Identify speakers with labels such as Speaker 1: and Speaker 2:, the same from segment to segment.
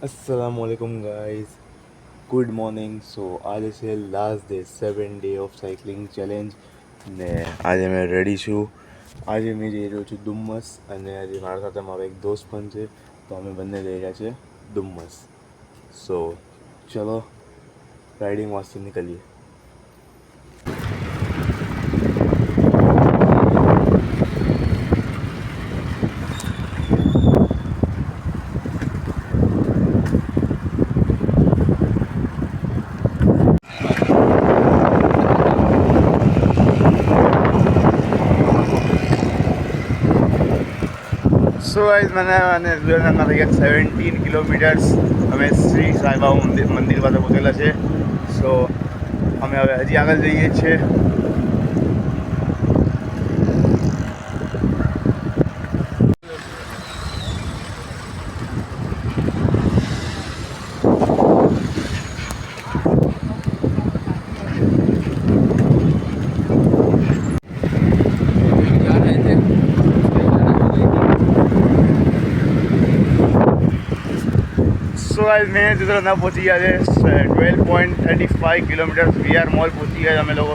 Speaker 1: Assalamualaikum guys. Good morning. So આજે છે last day 7 day of cycling challenge ને આજે મેં રેડી છું. આજે મેં જઈ રહ્યો છું ડુમ્મસ અને આજે મારા સાથે મારો એક દોસ્ત પણ છે, તો અમે બંને જઈ રહ્યા છીએ ડુમ્મસ. સો ચલો રાઇડિંગ વાસ્તે નીકળીએ. સો ગાઈઝ મને રિઝલ્ટના થઈ ગયા 17 કિલોમીટર્સ. અમે શ્રી સાંઈબાબા મંદિર પાસે પહોંચેલા છે. સો અમે હવે હજી આગળ જઈએ છીએ. સો ગાઈઝ મેં ના પહોંચી ગયા છે 12.35 કિલોમીટર. VR મોલ પહોંચી ગયા અમે લોકો.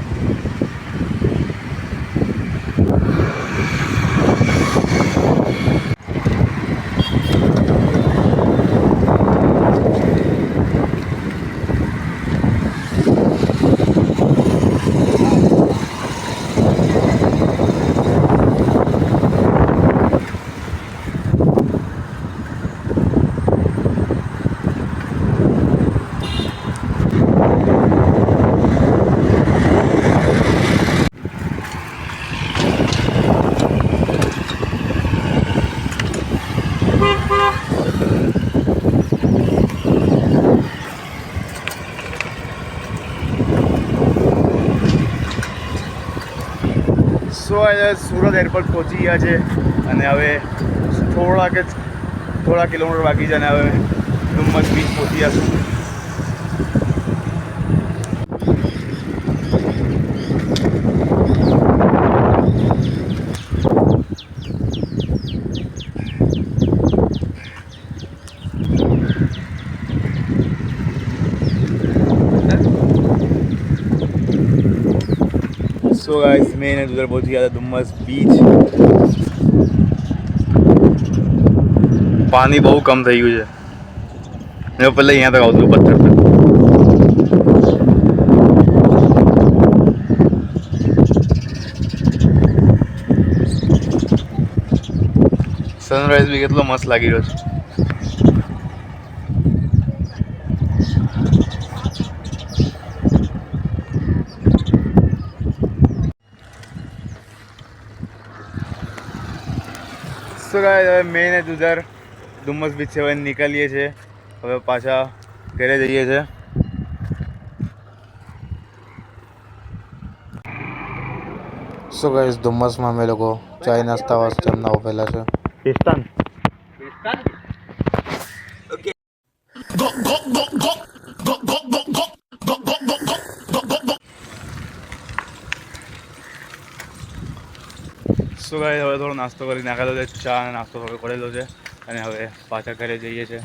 Speaker 1: સો સુરત એરપોર્ટ પહોંચી ગયા છે અને હવે થોડા કિલોમીટર બાકી છે અને હવે ડુમ્મસ બીચ પહોંચી જશું. સો ગાઈસ મેં ઉધર પહોંચી ગયા હતા ડુમ્મસ બીચ. પાણી બહુ કમ થઈ ગયું છે. મેં પહેલાં અહીંયા તક આવતું પથ્થર પર. સનરાઈઝ બી કેટલો મસ્ત લાગી રહ્યો છે. સો ગાઈસ હવે મેં ઉધર ડુમ્મસ બીચ છે નીકળીએ છીએ. હવે પાછા ઘરે જઈએ છીએ. સો ગાઈસ ડુમ્મસમાં અમે લોકો ચાય નાસ્તા વાસ્તે એમના ઉભેલા છે. પિસ્તાન સો ગાઈસ હવે થોડો નાસ્તો કરી નાખેલો છે. ચા અને નાસ્તો થોડો કરેલો છે અને હવે પાછા ઘરે જઈએ છીએ.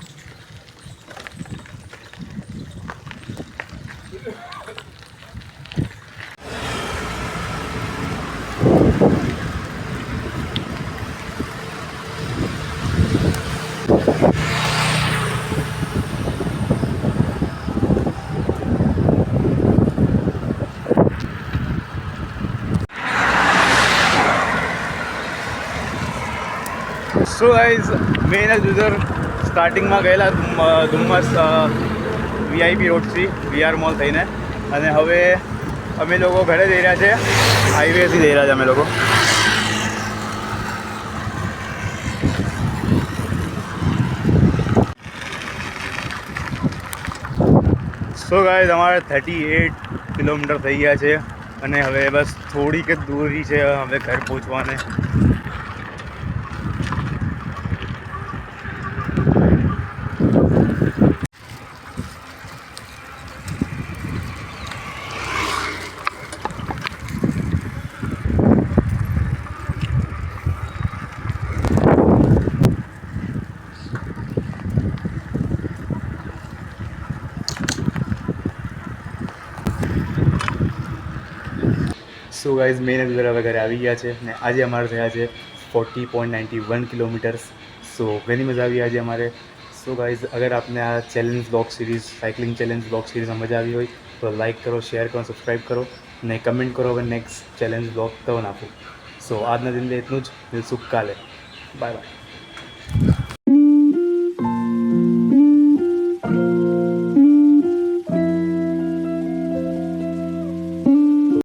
Speaker 1: સો ગાઈઝ મેં ઉધર સ્ટાર્ટિંગમાં ગયેલા ડુમ્મસ VIP રોડથી VR મોલ થઈને, અને હવે અમે લોકો ઘરે જઈ રહ્યા છે. હાઈવેથી જઈ રહ્યા છે અમે લોકો. સો ગાઈઝ અમારે 38 કિલોમીટર થઈ ગયા છે અને હવે બસ થોડીક જ દૂરી છે હવે ઘર પહોંચવાને. સો ગાઈઝ મેં નદી હવે ઘરે આવી ગયા છે ને આજે અમારે થયા છે 40.91 કિલોમીટર્સ. સો ઘણી મજા આવી આજે અમારે. સો ગાઈઝ અગર આપને આ challenge blog series cycling challenge blog સિરીઝમાં મજા આવી હોય તો લાઇક કરો, શેર કરો, સબસ્ક્રાઈબ કરો ને કમેન્ટ કરો હવે નેક્સ્ટ ચેલેન્જ બ્લોગ કયો નાખું. સો આજના દિન એટલું જ. મિલશું કાલે. Bye bye.